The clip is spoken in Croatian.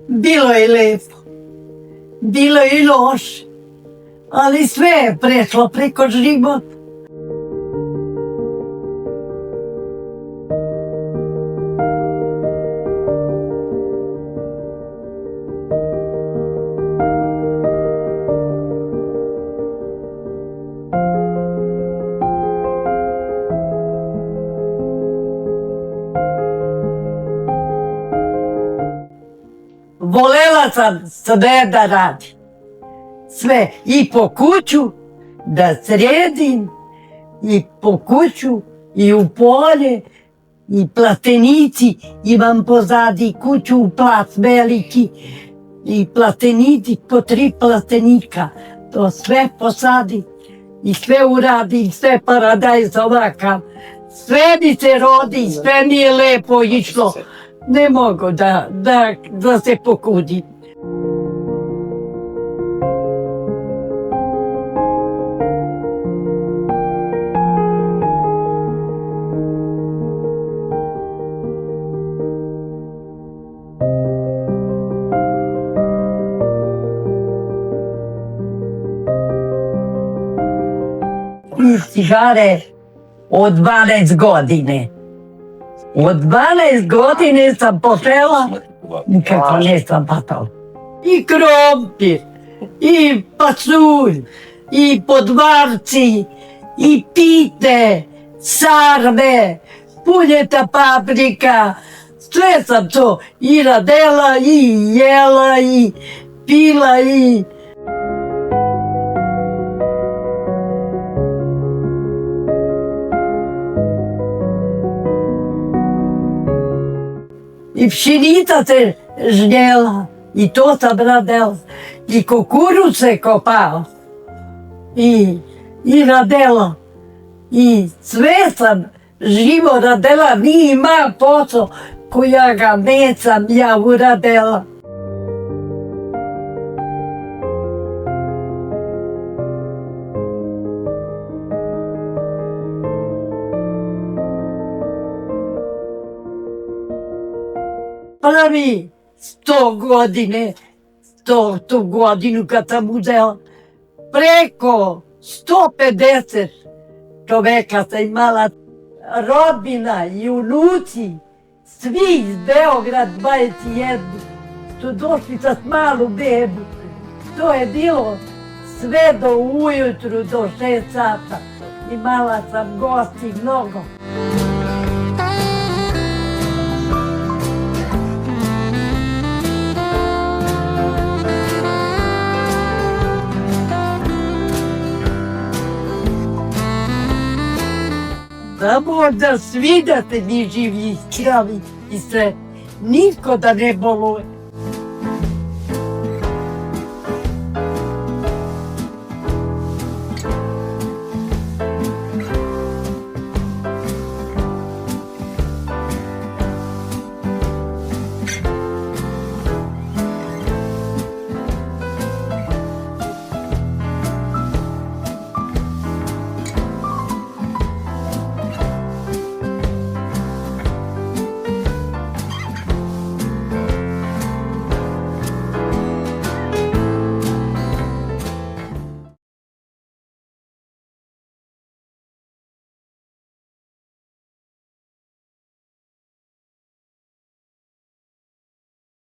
Bilo je lepo, bilo je i loše, ali sve je prešlo preko života. Volela sam sve da radim, sve, i po kuću da sredim, i po kuću, i u polje, i platenici, imam pozadi kuću, plac veliki, i platenici, po 3 platenika, to sve posadim, i sve uradim, sve paradajz ovakav, sve mi se rodi, sve mi je lepo išlo. Ne mogu da se pokudim. I cigare od 12 godine. Od 12 godine sam počela, nikako nisam patala. I krompir, i pasulj, i podvarci, i pite, sarme, puljeta paprika. Sve sam to i radela, i jela, i pila, i... I pšenica se žnjela, i to sam radela, i kukuruz se kopao, i radela, i sve sam živo radela, nije ima posao koja ga nisam ja uradela. Prvi 100 godinu kad sam uzela, preko 150 čoveka sam imala, rodbina i unuci, svi iz Beograd 21, su došli sa malu bebu. To je bilo sve do ujutru, do 6 sata. Imala sam gosti mnogo. Da možda svi da te mi živi i zdravi i sve, niko da ne boluje.